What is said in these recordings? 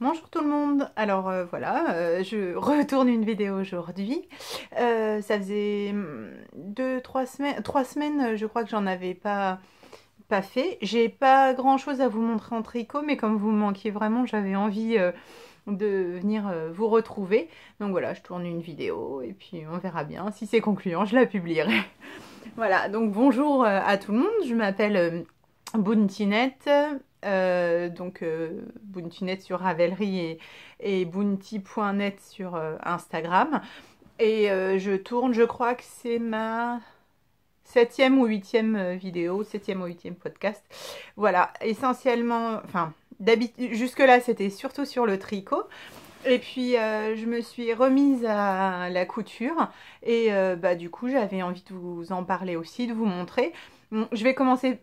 Bonjour tout le monde. Alors voilà, je retourne une vidéo aujourd'hui. Ça faisait 2, 3 semaines, 3 semaines, je crois que j'en avais pas fait. J'ai pas grand chose à vous montrer en tricot, mais comme vous me manquiez vraiment, j'avais envie de venir vous retrouver. Donc voilà, je tourne une vidéo et puis on verra bien. Si c'est concluant, je la publierai. Voilà, donc bonjour à tout le monde. Je m'appelle Bountinette. Bountinette sur Ravelry et bounty.net sur Instagram. Et je tourne, je crois que c'est ma septième ou huitième vidéo, septième ou huitième podcast. Voilà, essentiellement, enfin, d'habitude, jusque-là, c'était surtout sur le tricot. Et puis, je me suis remise à la couture. Et du coup, j'avais envie de vous en parler aussi, de vous montrer. Bon, je vais commencer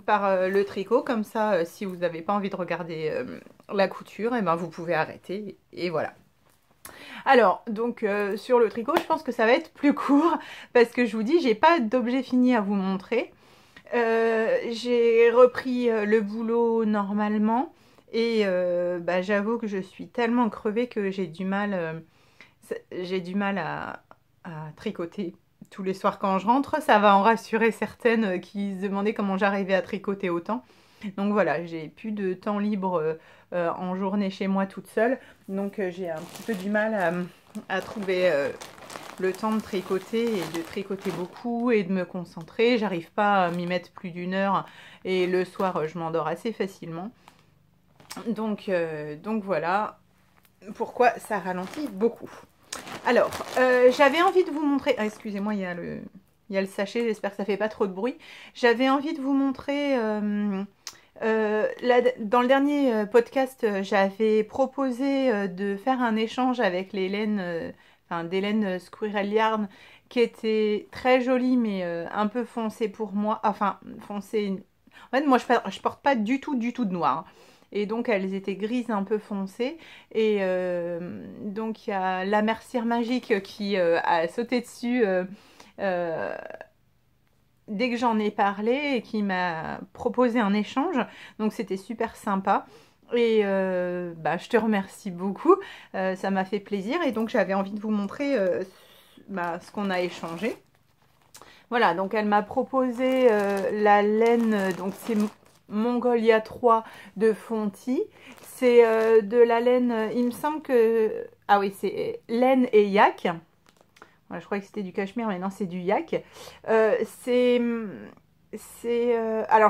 par le tricot. Comme ça, si vous n'avez pas envie de regarder la couture, et ben, vous pouvez arrêter. Et voilà. Alors, donc sur le tricot, je pense que ça va être plus court parce que je vous dis, j'ai pas d'objet fini à vous montrer. J'ai repris le boulot normalement et j'avoue que je suis tellement crevée que j'ai du mal à tricoter tous les soirs quand je rentre. Ça va en rassurer certaines qui se demandaient comment j'arrivais à tricoter autant. Donc voilà, j'ai plus de temps libre en journée chez moi toute seule. Donc j'ai un petit peu du mal à trouver le temps de tricoter et de tricoter beaucoup et de me concentrer. J'arrive pas à m'y mettre plus d'1 heure et le soir je m'endors assez facilement. Donc voilà pourquoi ça ralentit beaucoup. Alors, j'avais envie de vous montrer... Ah, excusez-moi, il y a le sachet, j'espère que ça fait pas trop de bruit. J'avais envie de vous montrer... dans le dernier podcast, j'avais proposé de faire un échange avec les laines, des laines Squirrel Yarn, qui était très jolie, mais un peu foncée pour moi. Enfin, foncée... En fait, moi, je porte pas du tout de noir. Et donc, elles étaient grises un peu foncées. Et donc, il y a la Mercière Magique qui a sauté dessus euh, dès que j'en ai parlé et qui m'a proposé un échange. Donc, c'était super sympa. Et je te remercie beaucoup. Ça m'a fait plaisir. Et donc, j'avais envie de vous montrer ce qu'on a échangé. Voilà, donc elle m'a proposé la laine, donc c'est Mongolia 3 de Fonty. C'est de la laine, il me semble que... Ah oui, c'est laine et yak. Voilà, je croyais que c'était du cachemire, mais non, c'est du yak. Alors,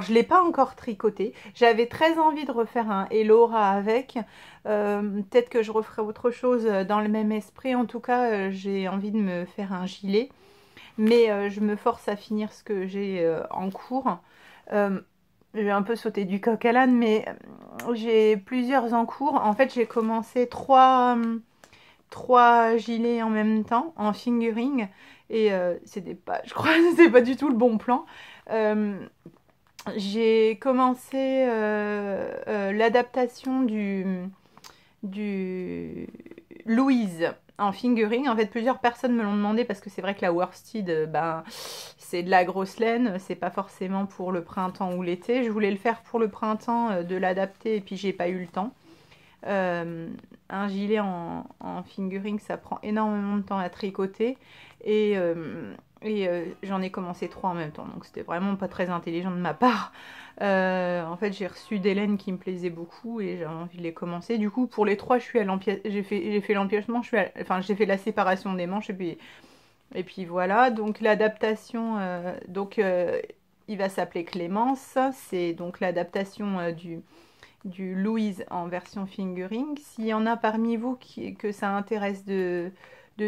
je ne l'ai pas encore tricoté. J'avais très envie de refaire un Elora avec. Peut-être que je referai autre chose dans le même esprit. En tout cas, j'ai envie de me faire un gilet. Mais je me force à finir ce que j'ai en cours. J'ai un peu sauté du coq à l'âne, mais j'ai plusieurs en cours. En fait, j'ai commencé trois gilets en même temps, en fingering. Et c'était pas, je crois que c'était pas du tout le bon plan. J'ai commencé l'adaptation du Louise en fingering. En fait, plusieurs personnes me l'ont demandé parce que c'est vrai que la worsted, c'est de la grosse laine, c'est pas forcément pour le printemps ou l'été. Je voulais le faire pour le printemps, de l'adapter, et puis j'ai pas eu le temps. Un gilet en fingering, ça prend énormément de temps à tricoter et j'en ai commencé 3 en même temps, donc c'était vraiment pas très intelligent de ma part. En fait, j'ai reçu des laines qui me plaisaient beaucoup et j'ai envie de les commencer. Du coup, pour les 3, je suis à j'ai fait l'empiècement, j'ai fait la séparation des manches et puis voilà. Donc l'adaptation, il va s'appeler Clémence. C'est donc l'adaptation du Louise en version fingering. S'il y en a parmi vous que ça intéresse de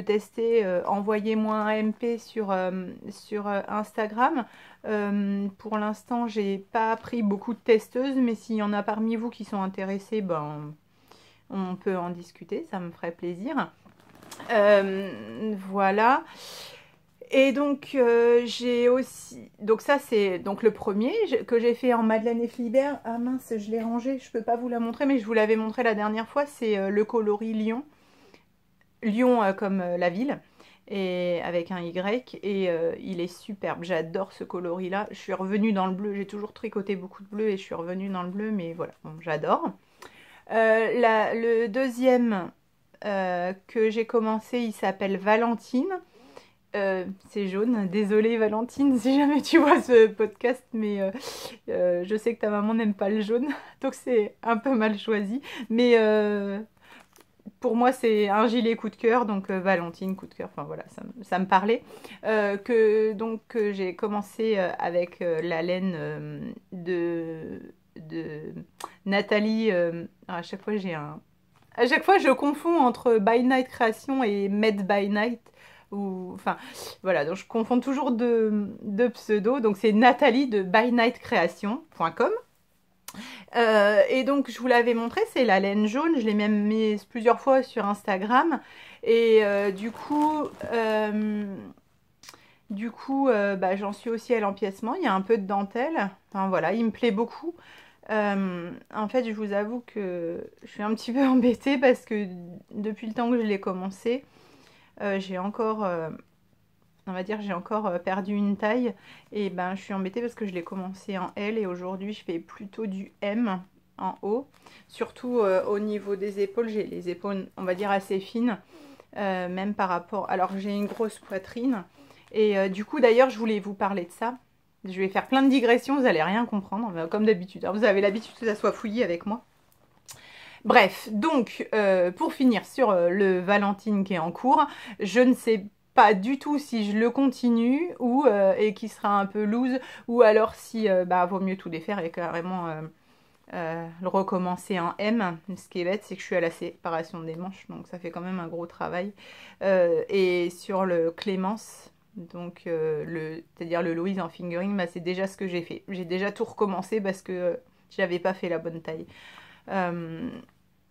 tester, envoyez-moi un MP sur Instagram. Pour l'instant, j'ai pas pris beaucoup de testeuses, mais s'il y en a parmi vous qui sont intéressés, on peut en discuter, ça me ferait plaisir. Voilà. Et donc j'ai aussi, donc ça c'est donc le premier que j'ai fait en Madeleine et Philibert. Ah mince, je l'ai rangé, je peux pas vous la montrer, mais je vous l'avais montré la dernière fois. C'est le coloris Lyon, Lyon comme la ville, et avec un Y, et il est superbe. J'adore ce coloris là. Je suis revenue dans le bleu, j'ai toujours tricoté beaucoup de bleu et je suis revenue dans le bleu, mais voilà, bon, j'adore. Le deuxième que j'ai commencé, il s'appelle Valentine. C'est jaune, désolée Valentine si jamais tu vois ce podcast, mais je sais que ta maman n'aime pas le jaune, donc c'est un peu mal choisi. Mais pour moi c'est un gilet coup de cœur, donc Valentine coup de cœur, enfin voilà, ça me parlait. Donc j'ai commencé avec la laine de Nathalie. À chaque fois à chaque fois je confonds entre By Night Création et Made by Night. Enfin, voilà, donc je confonds toujours deux pseudos. Donc c'est Nathalie de bynightcreation.com. Et donc je vous l'avais montré, c'est la laine jaune. Je l'ai même mise plusieurs fois sur Instagram. Et bah, j'en suis aussi à l'empiècement. Il y a un peu de dentelle. Enfin voilà, il me plaît beaucoup. En fait, je vous avoue que je suis un petit peu embêtée parce que depuis le temps que je l'ai commencé, j'ai encore, on va dire, j'ai encore perdu une taille. Et ben, je suis embêtée parce que je l'ai commencé en L et aujourd'hui, je fais plutôt du M en haut. Surtout au niveau des épaules, j'ai les épaules, on va dire, assez fines, même par rapport. Alors, j'ai une grosse poitrine. Et du coup, d'ailleurs, je voulais vous parler de ça. Je vais faire plein de digressions, vous n'allez rien comprendre, comme d'habitude. Vous avez l'habitude que ça soit fouillis avec moi. Bref, donc, pour finir sur le Valentine qui est en cours, je ne sais pas du tout si je le continue et qui sera un peu loose, ou alors si bah, vaut mieux tout défaire et carrément le recommencer en M. Ce qui est bête, c'est que je suis à la séparation des manches, donc ça fait quand même un gros travail. Et sur le Clémence, donc c'est-à-dire le Louise en fingering, bah, c'est déjà ce que j'ai fait. J'ai déjà tout recommencé parce que j'avais pas fait la bonne taille.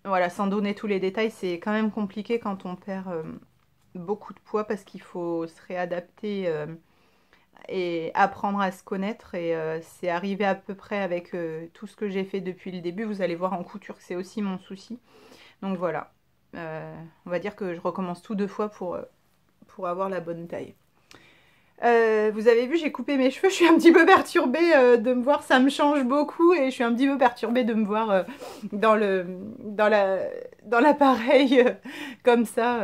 Voilà, sans donner tous les détails, c'est quand même compliqué quand on perd beaucoup de poids parce qu'il faut se réadapter et apprendre à se connaître. Et c'est arrivé à peu près avec tout ce que j'ai fait depuis le début. Vous allez voir en couture que c'est aussi mon souci. Donc voilà, on va dire que je recommence tout deux fois pour avoir la bonne taille. Vous avez vu, j'ai coupé mes cheveux, je suis un petit peu perturbée de me voir, ça me change beaucoup et je suis un petit peu perturbée de me voir dans l'appareil comme ça.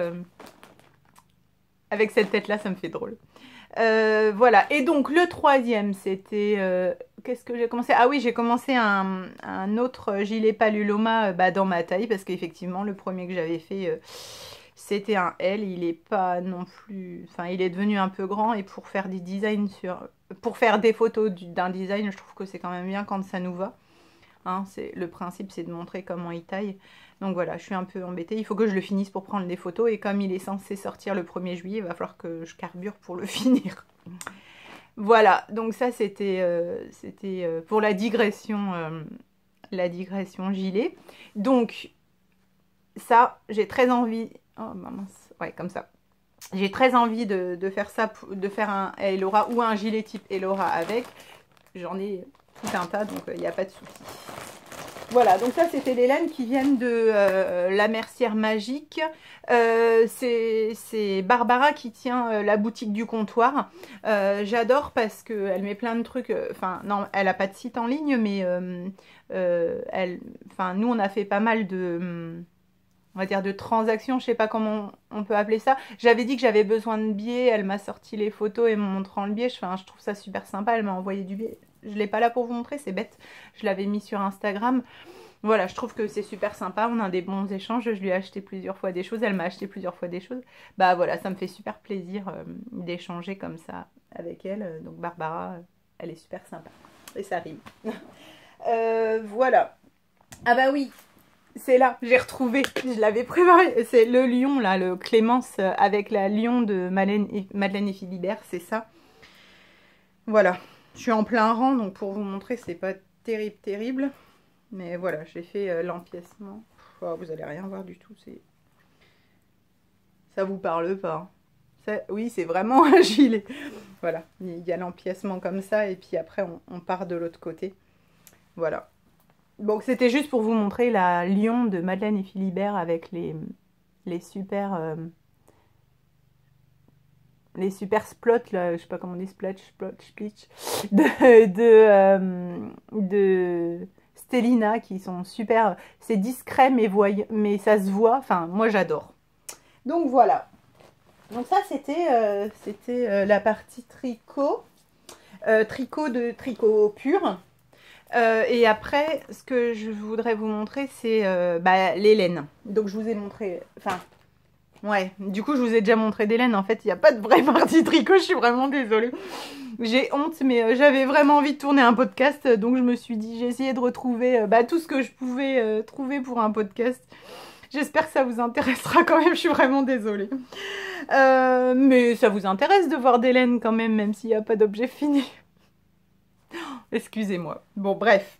Avec cette tête-là, ça me fait drôle. Voilà, et donc le troisième, c'était... qu'est-ce que j'ai commencé? Ah oui, j'ai commencé un autre gilet Paluloma bah, dans ma taille, parce qu'effectivement, le premier que j'avais fait... c'était un L, il est pas non plus... Enfin, il est devenu un peu grand et pour faire des designs pour faire des photos d'un design, je trouve que c'est quand même bien quand ça nous va. Hein, le principe, c'est de montrer comment il taille. Donc voilà, je suis un peu embêtée. Il faut que je le finisse pour prendre des photos et comme il est censé sortir le 1er juillet, il va falloir que je carbure pour le finir. Voilà, donc ça c'était pour la digression gilet. Donc ça, j'ai très envie... Oh mince, ouais, comme ça. J'ai très envie de faire ça, de faire un Elora ou un gilet type Elora avec. J'en ai tout un tas, donc il n'y a pas de souci. Voilà, donc ça c'était les laines qui viennent de la Mercière Magique. C'est Barbara qui tient la boutique du comptoir. J'adore parce qu'elle met plein de trucs. Enfin, non, elle n'a pas de site en ligne, mais nous on a fait pas mal de... on va dire de transactions, je sais pas comment on peut appeler ça. J'avais dit que j'avais besoin de billets, elle m'a sorti les photos et me montrant le billet. Je trouve ça super sympa, elle m'a envoyé du billet. Je l'ai pas là pour vous montrer, c'est bête. Je l'avais mis sur Instagram. Voilà, je trouve que c'est super sympa, on a des bons échanges. Je lui ai acheté plusieurs fois des choses, elle m'a acheté plusieurs fois des choses. Bah voilà, ça me fait super plaisir d'échanger comme ça avec elle. Donc Barbara, elle est super sympa. Et ça rime. Voilà. Ah bah oui, c'est là, j'ai retrouvé, je l'avais préparé. C'est le lion là, le Clémence avec la lion de Madeleine et Philibert, c'est ça. Voilà, je suis en plein rang, donc pour vous montrer, c'est pas terrible. Mais voilà, j'ai fait l'empiècement. Oh, vous allez rien voir du tout, ça vous parle pas. Oui, c'est vraiment un gilet. Voilà, il y a l'empiècement comme ça, et puis après, on part de l'autre côté. Voilà. Donc c'était juste pour vous montrer la lion de Madeleine et Philibert avec les super splots là, je sais pas comment on dit, splotch, splitch de Stellina qui sont super. C'est discret mais ça se voit. Enfin, moi j'adore. Donc voilà. Donc ça c'était la partie tricot. Tricot pur. Et après, ce que je voudrais vous montrer, c'est les laines. Donc je vous ai montré. Enfin. Ouais, du coup je vous ai déjà montré des laines, en fait il n'y a pas de vraie partie tricot, je suis vraiment désolée. J'ai honte, mais j'avais vraiment envie de tourner un podcast, donc je me suis dit, j'ai essayé de retrouver tout ce que je pouvais trouver pour un podcast. J'espère que ça vous intéressera quand même, je suis vraiment désolée. Mais ça vous intéresse de voir des laines quand même s'il n'y a pas d'objet fini. Excusez-moi. Bon, bref.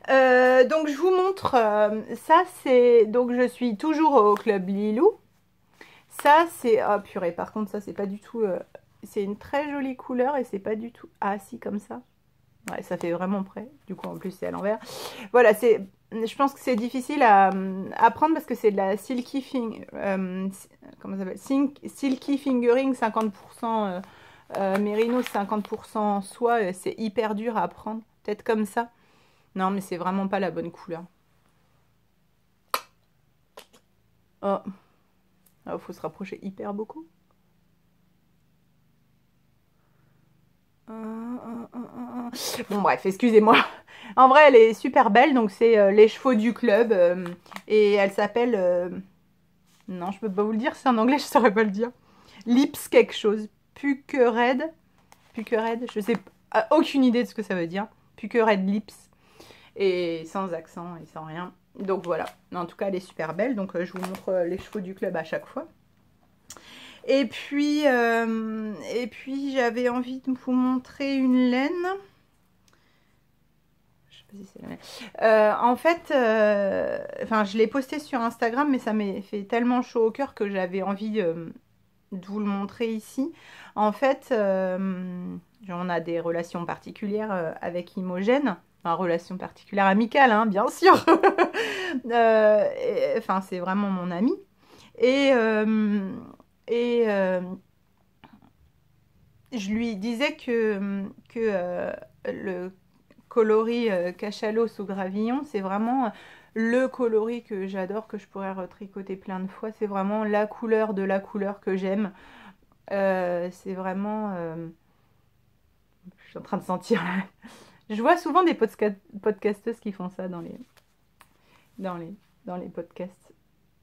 Donc je vous montre, ça c'est, donc je suis toujours au Club Lilou. Ça c'est, oh purée, par contre ça c'est pas du tout, c'est une très jolie couleur et c'est pas du tout, ah si comme ça. Ouais, ça fait vraiment près, du coup en plus c'est à l'envers. Voilà, je pense que c'est difficile à prendre parce que c'est de la silky comment ça s'appelle, silky fingering 50% mérino, 50% soie, c'est hyper dur à prendre, peut-être comme ça. Non, mais c'est vraiment pas la bonne couleur. Oh. Oh, faut se rapprocher hyper beaucoup. Bon, bref, excusez-moi. En vrai, elle est super belle. Donc, c'est les chevaux du club. Et elle s'appelle... Non, je peux pas vous le dire. C'est en anglais, je saurais pas le dire. Lips quelque chose. Puckered. Puckered. Je sais aucune idée de ce que ça veut dire. Puckered lips. Et sans accent et sans rien. Donc voilà, en tout cas elle est super belle. Donc je vous montre les chevaux du club à chaque fois. Et puis j'avais envie de vous montrer une laine. Je sais pas si c'est la laine. En fait, enfin je l'ai posté sur Instagram, mais ça m'a fait tellement chaud au cœur que j'avais envie de vous le montrer ici. En fait, on a des relations particulières avec Imogen. Enfin, relation particulière amicale, hein, bien sûr. Enfin, c'est vraiment mon ami. Je lui disais que le coloris cachalot sous gravillon, c'est vraiment le coloris que j'adore, que je pourrais retricoter plein de fois. C'est vraiment la couleur de la couleur que j'aime. C'est vraiment... je suis en train de sentir... Je vois souvent des podcasteuses qui font ça dans les podcasts.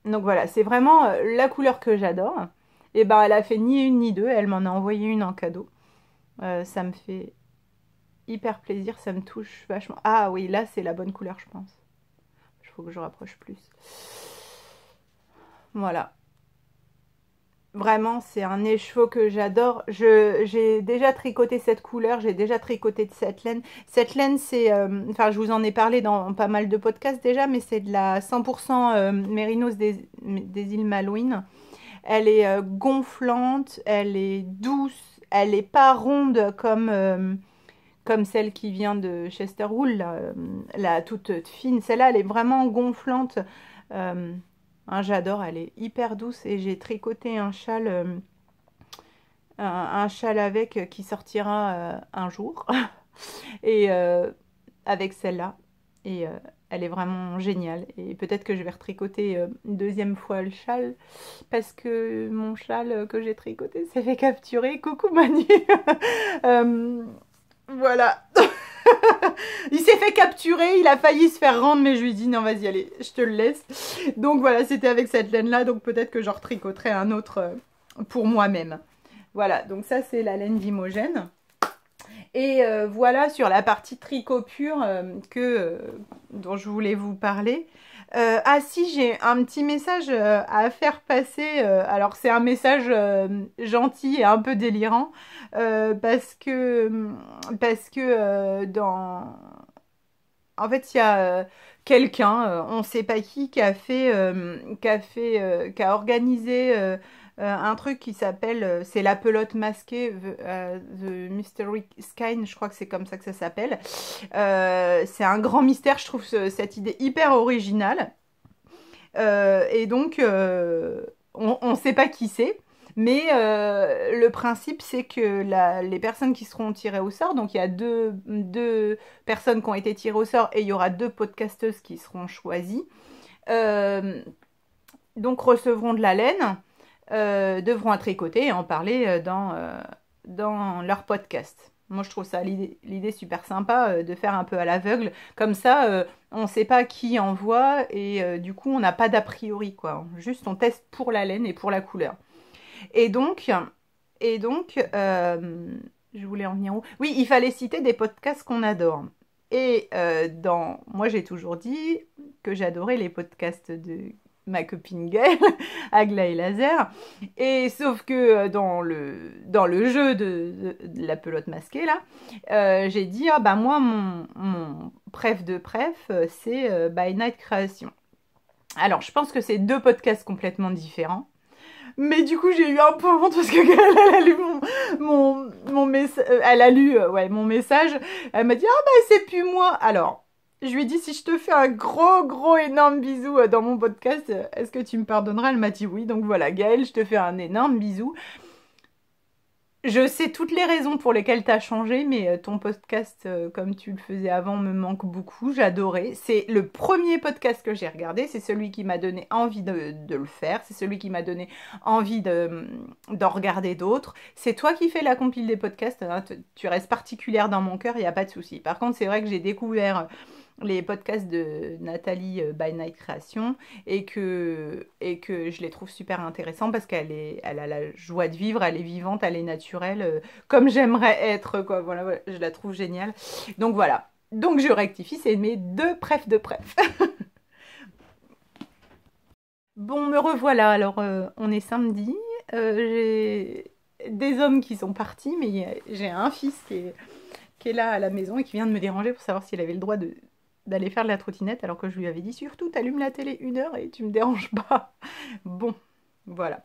Donc voilà, c'est vraiment la couleur que j'adore. Et ben elle a fait ni une ni deux, elle m'en a envoyé une en cadeau. Ça me fait hyper plaisir, ça me touche vachement. Ah oui, là c'est la bonne couleur je pense. Il faut que je rapproche plus. Voilà. Vraiment, c'est un écheveau que j'adore. J'ai déjà tricoté cette couleur, j'ai déjà tricoté de cette laine. Cette laine, c'est... enfin, je vous en ai parlé dans pas mal de podcasts déjà, mais c'est de la 100% mérinos des îles Malouines. Elle est gonflante, elle est douce, elle n'est pas ronde comme celle qui vient de Chester Wool, la toute fine. Celle-là, elle est vraiment gonflante. Hein, j'adore, elle est hyper douce et j'ai tricoté un châle avec qui sortira un jour et avec celle-là et elle est vraiment géniale et peut-être que je vais retricoter une deuxième fois le châle parce que mon châle que j'ai tricoté s'est fait capturer. Coucou Manu. Voilà. Il s'est fait capturer, il a failli se faire rendre, mais je lui ai dit non vas-y allez, je te le laisse. Donc voilà, c'était avec cette laine là, donc peut-être que j'en retricoterai un autre pour moi-même. Voilà, donc ça c'est la laine d'Imogen. Et voilà sur la partie tricot pur dont je voulais vous parler. Ah si, j'ai un petit message à faire passer. Alors c'est un message gentil et un peu délirant parce que dans... En fait, il y a quelqu'un, on ne sait pas qui a organisé un truc qui s'appelle, c'est la pelote masquée, The Mystery Skein, je crois que c'est comme ça que ça s'appelle. C'est un grand mystère, je trouve cette idée hyper originale. Et donc, on ne sait pas qui c'est. Mais le principe, c'est que les personnes qui seront tirées au sort, donc il y a deux personnes qui ont été tirées au sort et il y aura 2 podcasteuses qui seront choisies, euh, donc recevront de la laine, devront en tricoter et en parler dans leur podcast. Moi, je trouve ça l'idée super sympa de faire un peu à l'aveugle. Comme ça, on ne sait pas qui envoie et du coup, on n'a pas d'a priori, quoi. Juste, on teste pour la laine et pour la couleur. Et donc, je voulais en venir où? Oui, il fallait citer des podcasts qu'on adore. Et moi, j'ai toujours dit que j'adorais les podcasts de ma copine Gaëlle, Aglaé Laser. Et sauf que dans le jeu de la pelote masquée, là, j'ai dit, ah bah moi, mon préf de préf, c'est By Night Création. Alors, je pense que c'est 2 podcasts complètement différents. Mais du coup, j'ai eu un peu honte parce que elle a lu mon message. Elle a lu mon message. Elle m'a dit, ah bah c'est plus moi. Alors, je lui ai dit, si je te fais un gros énorme bisou dans mon podcast, est-ce que tu me pardonneras? Elle m'a dit oui. Donc voilà, Gaëlle, je te fais un énorme bisou. Je sais toutes les raisons pour lesquelles tu as changé, mais ton podcast, comme tu le faisais avant, me manque beaucoup. J'adorais. C'est le premier podcast que j'ai regardé. C'est celui qui m'a donné envie de le faire. C'est celui qui m'a donné envie d'en regarder d'autres. C'est toi qui fais la compile des podcasts, hein. Tu restes particulière dans mon cœur, il n'y a pas de souci. Par contre, c'est vrai que j'ai découvert les podcasts de Nathalie By Night Création et que je les trouve super intéressants parce elle a la joie de vivre, elle est vivante, elle est naturelle, comme j'aimerais être, quoi. Voilà, je la trouve géniale. Donc voilà. Donc je rectifie, c'est mes 2 prefs de pref. Bon, me revoilà. Alors, on est samedi. J'ai des hommes qui sont partis, mais j'ai un fils qui est là à la maison et qui vient de me déranger pour savoir s'il avait le droit d'aller faire de la trottinette alors que je lui avais dit surtout t'allumes la télé 1 heure et tu me déranges pas. Bon, voilà,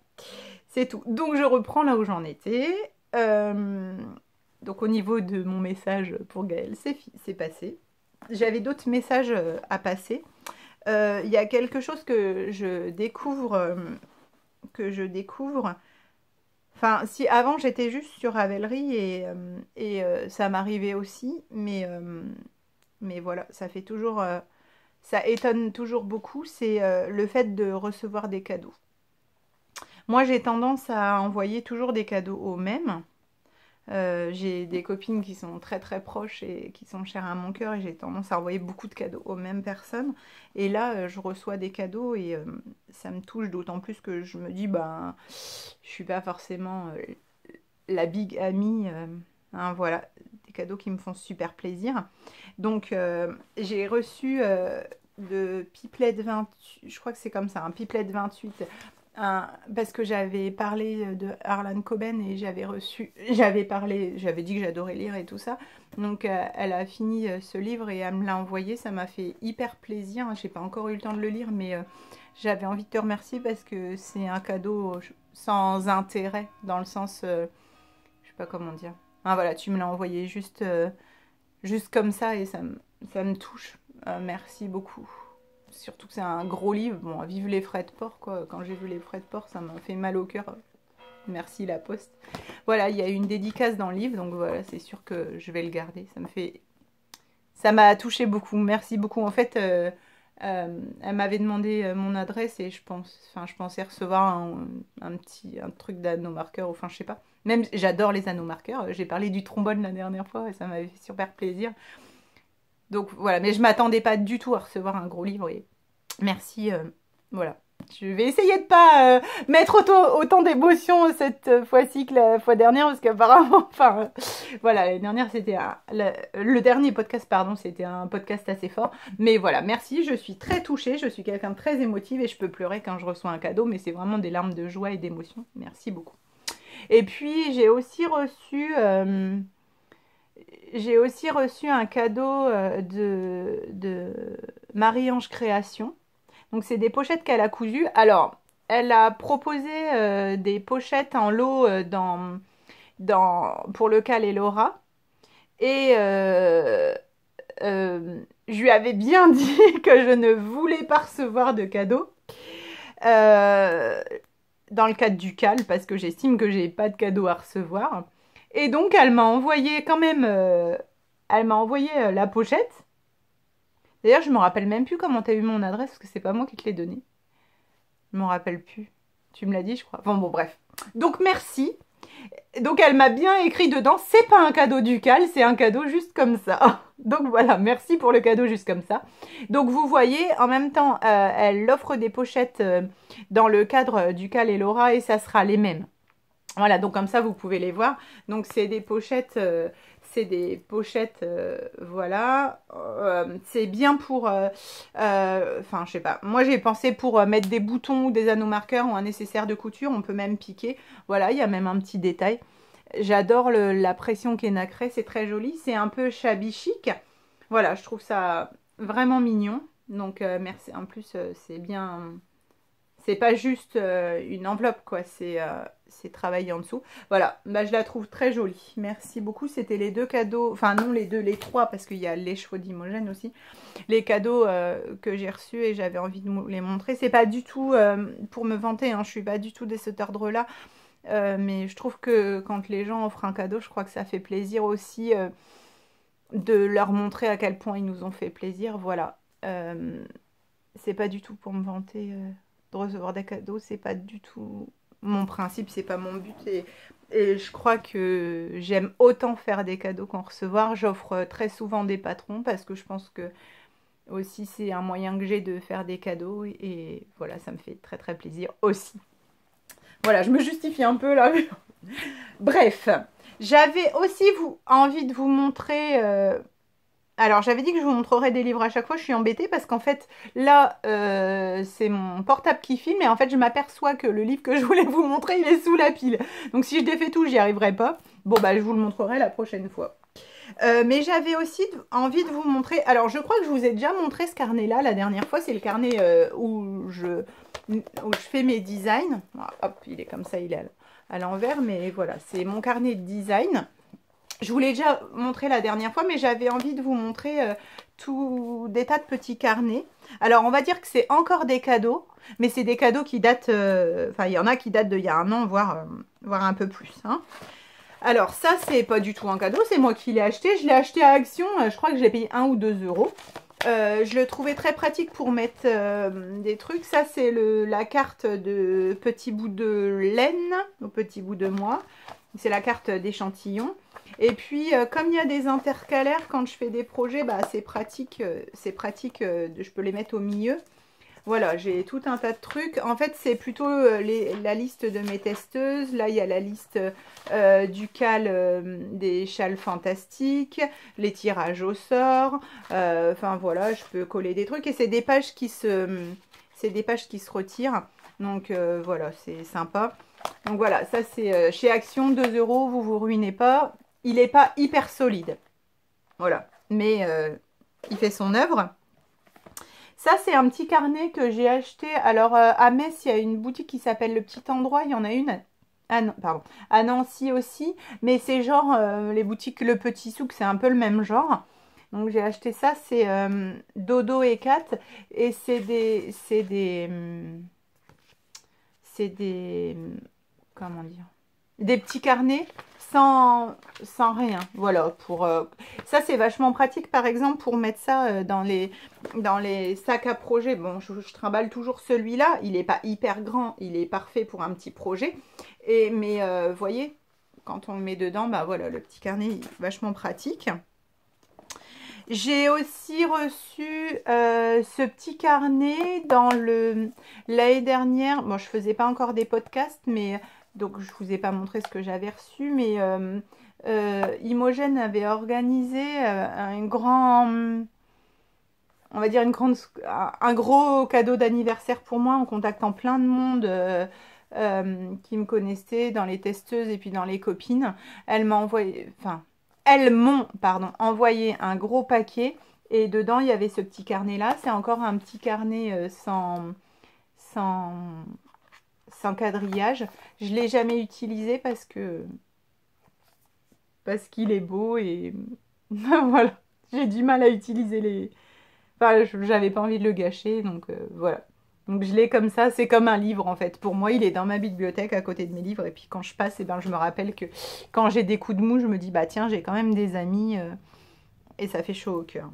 c'est tout. Donc je reprends là où j'en étais. Donc au niveau de mon message pour Gaëlle, c'est passé. J'avais d'autres messages à passer. Il y a quelque chose que je découvre. Enfin, si avant j'étais juste sur Ravelry et ça m'arrivait aussi, mais voilà, ça fait toujours, ça étonne toujours beaucoup, c'est le fait de recevoir des cadeaux. Moi, j'ai tendance à envoyer toujours des cadeaux aux mêmes. J'ai des copines qui sont très très proches et qui sont chères à mon cœur et j'ai tendance à envoyer beaucoup de cadeaux aux mêmes personnes. Et là, je reçois des cadeaux et ça me touche d'autant plus que je me dis, ben, je suis pas forcément la big amie. Hein, voilà, des cadeaux qui me font super plaisir. Donc, j'ai reçu de Pipelette 28, je crois que c'est comme ça, un Pipelette 28. Parce que j'avais parlé de Harlan Coben et j'avais dit que j'adorais lire et tout ça. Donc elle a fini ce livre et elle me l'a envoyé. Ça m'a fait hyper plaisir. J'ai pas encore eu le temps de le lire, mais j'avais envie de te remercier parce que c'est un cadeau sans intérêt, dans le sens, je sais pas comment dire. Ah, voilà, tu me l'as envoyé juste comme ça et ça me touche. Merci beaucoup. Surtout que c'est un gros livre. Bon, vive les frais de port, quoi. Quand j'ai vu les frais de port, ça m'a fait mal au cœur. Merci la poste. Voilà, il y a une dédicace dans le livre, donc voilà, c'est sûr que je vais le garder. Ça m'a touché beaucoup. Merci beaucoup. En fait, elle m'avait demandé mon adresse et je pensais recevoir un truc d'anneau marqueur, enfin, je sais pas. Même, j'adore les anneaux marqueurs. J'ai parlé du trombone la dernière fois et ça m'avait fait super plaisir. Donc voilà, mais je m'attendais pas du tout à recevoir un gros livre et merci, voilà. Je vais essayer de pas mettre autant d'émotions cette fois-ci que la fois dernière parce qu'apparemment, enfin, voilà, l'année dernière c'était le dernier podcast, pardon, c'était un podcast assez fort. Mais voilà, merci, je suis très touchée, je suis quelqu'un de très émotive et je peux pleurer quand je reçois un cadeau, mais c'est vraiment des larmes de joie et d'émotion. Merci beaucoup. Et puis j'ai aussi reçu un cadeau de Marie-Ange Création. Donc, c'est des pochettes qu'elle a cousues. Alors, elle a proposé des pochettes en lot pour le Cal et Laura. Et je lui avais bien dit que je ne voulais pas recevoir de cadeaux. dans le cadre du CAL, parce que j'estime que j'ai pas de cadeau à recevoir. Et donc, elle m'a envoyé quand même, elle m'a envoyé la pochette. D'ailleurs, je me rappelle même plus comment tu as eu mon adresse, parce que c'est pas moi qui te l'ai donnée. Je m'en rappelle plus. Tu me l'as dit, je crois. Enfin bon, bref. Donc, merci. Donc, elle m'a bien écrit dedans, c'est pas un cadeau ducal, c'est un cadeau juste comme ça. Donc, voilà, merci pour le cadeau juste comme ça. Donc, vous voyez, en même temps, elle offre des pochettes dans le cadre ducal et Laura, et ça sera les mêmes. Voilà, donc comme ça, vous pouvez les voir. Donc, c'est des pochettes... voilà. C'est bien pour... Enfin, je sais pas. Moi, j'ai pensé pour mettre des boutons ou des anneaux marqueurs ou un nécessaire de couture. On peut même piquer. Voilà, il y a même un petit détail. J'adore la pression qui est nacrée. C'est très joli. C'est un peu shabby chic. Voilà, je trouve ça vraiment mignon. Donc, merci. En plus, c'est bien... C'est pas juste une enveloppe, quoi. C'est travaillé en dessous. Voilà, bah, je la trouve très jolie. Merci beaucoup. C'était les 2 cadeaux. Enfin, non, les 3, parce qu'il y a les chevaux d'Imogène aussi. Les cadeaux que j'ai reçus et j'avais envie de les montrer. C'est pas du tout pour me vanter, hein. Je suis pas du tout de cet ordre-là. Mais je trouve que quand les gens offrent un cadeau, je crois que ça fait plaisir aussi de leur montrer à quel point ils nous ont fait plaisir. Voilà. C'est pas du tout pour me vanter de recevoir des cadeaux, c'est pas du tout mon principe, c'est pas mon but. Et je crois que j'aime autant faire des cadeaux qu'en recevoir. J'offre très souvent des patrons parce que je pense que aussi c'est un moyen que j'ai de faire des cadeaux. Et voilà, ça me fait très très plaisir aussi. Voilà, je me justifie un peu là. Bref, j'avais aussi envie de vous montrer... Alors, j'avais dit que je vous montrerais des livres à chaque fois. Je suis embêtée parce qu'en fait, là, c'est mon portable qui filme. Et en fait, je m'aperçois que le livre que je voulais vous montrer, il est sous la pile. Donc, si je défais tout, j'y arriverai pas. Bon, bah, je vous le montrerai la prochaine fois. Mais j'avais aussi envie de vous montrer... Alors, je crois que je vous ai déjà montré ce carnet-là la dernière fois. C'est le carnet où je fais mes designs. Hop, il est comme ça, il est à l'envers. Mais voilà, c'est mon carnet de design. Je vous l'ai déjà montré la dernière fois, mais j'avais envie de vous montrer des tas de petits carnets. Alors, on va dire que c'est encore des cadeaux, mais c'est des cadeaux qui datent... Enfin, il y en a qui datent d'il y a un an, voire un peu plus. Hein. Alors, ça, c'est pas du tout un cadeau, c'est moi qui l'ai acheté. Je l'ai acheté à Action, je crois que je l'ai payé 1 ou 2 euros. Je le trouvais très pratique pour mettre des trucs. Ça, c'est la carte de petit bout de laine, au petit bout de moi. C'est la carte d'échantillon. Et puis, comme il y a des intercalaires, quand je fais des projets, bah, c'est pratique, je peux les mettre au milieu. Voilà, j'ai tout un tas de trucs. En fait, c'est plutôt la liste de mes testeuses. Là, il y a la liste du CAL des châles fantastiques, les tirages au sort. Enfin, voilà, je peux coller des trucs. Et c'est des pages qui se retirent. Donc, voilà, c'est sympa. Donc, voilà, ça, c'est chez Action, 2 euros, vous vous ruinez pas. Il n'est pas hyper solide. Voilà. Mais il fait son œuvre. Ça, c'est un petit carnet que j'ai acheté. Alors, à Metz, il y a une boutique qui s'appelle Le Petit Endroit. Il y en a une à Nancy aussi. Mais c'est genre les boutiques Le Petit Souk, c'est un peu le même genre. Donc, j'ai acheté ça. C'est Dodo et Kat. Et c'est des comment dire, des petits carnets sans rien. Voilà, ça c'est vachement pratique par exemple pour mettre ça dans les sacs à projet. Bon, je trimballe toujours celui-là, il n'est pas hyper grand, il est parfait pour un petit projet. Mais vous voyez, quand on le met dedans, bah voilà, le petit carnet il est vachement pratique. J'ai aussi reçu ce petit carnet l'année dernière. Bon, je faisais pas encore des podcasts, mais donc je vous ai pas montré ce que j'avais reçu, mais Imogène avait organisé un gros cadeau d'anniversaire pour moi en contactant plein de monde qui me connaissait dans les testeuses et puis dans les copines. Elles m'ont envoyé un gros paquet et dedans il y avait ce petit carnet là. C'est encore un petit carnet sans quadrillage. Je ne l'ai jamais utilisé parce qu'il est beau et voilà. J'ai du mal à utiliser les... Enfin, j'avais pas envie de le gâcher, donc voilà. Donc je l'ai comme ça, c'est comme un livre en fait. Pour moi, il est dans ma bibliothèque à côté de mes livres. Et puis quand je passe, eh ben, je me rappelle que quand j'ai des coups de mou, je me dis, bah tiens, j'ai quand même des amis et ça fait chaud au cœur.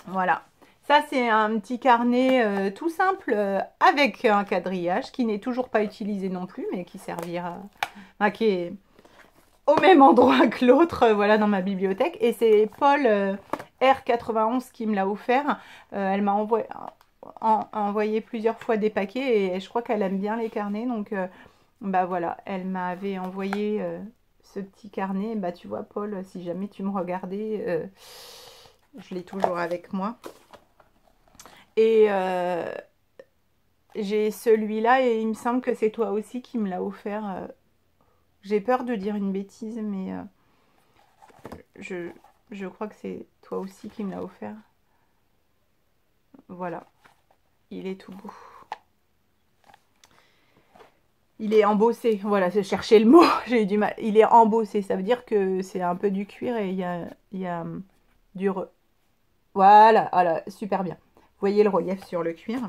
Voilà. Ça, c'est un petit carnet tout simple avec un quadrillage qui n'est toujours pas utilisé non plus, mais qui servira, qui est au même endroit que l'autre, voilà, dans ma bibliothèque. Et c'est Paul R91 qui me l'a offert. Elle m'a envoyé plusieurs fois des paquets et je crois qu'elle aime bien les carnets. Donc, bah voilà, elle m'avait envoyé ce petit carnet. Bah tu vois, Paul, si jamais tu me regardais, je l'ai toujours avec moi. Et j'ai celui-là et il me semble que c'est toi aussi qui me l'a offert. J'ai peur de dire une bêtise, mais je crois que c'est toi aussi qui me l'a offert. Voilà, il est tout beau. Il est embossé, voilà, je cherchais le mot, j'ai eu du mal. Il est embossé, ça veut dire que c'est un peu du cuir et il y a du... Voilà, voilà, super bien. Vous voyez le relief sur le cuir.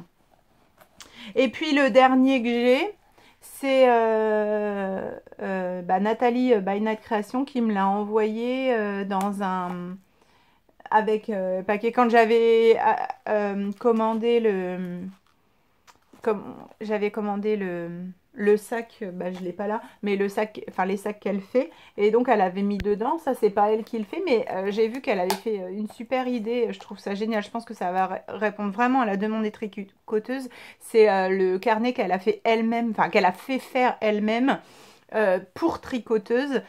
Et puis le dernier que j'ai, c'est Nathalie by Night Création qui me l'a envoyé dans un... avec paquet. Quand j'avais commandé le... j'avais commandé le sac, bah, je l'ai pas là, mais le sac, enfin les sacs qu'elle fait, et donc elle avait mis dedans, ça c'est pas elle qui le fait, mais j'ai vu qu'elle avait fait une super idée, je trouve ça génial, je pense que ça va répondre vraiment à la demande des tricoteuses, c'est le carnet qu'elle a fait elle-même, enfin qu'elle a fait faire elle-même, pour tricoteuse,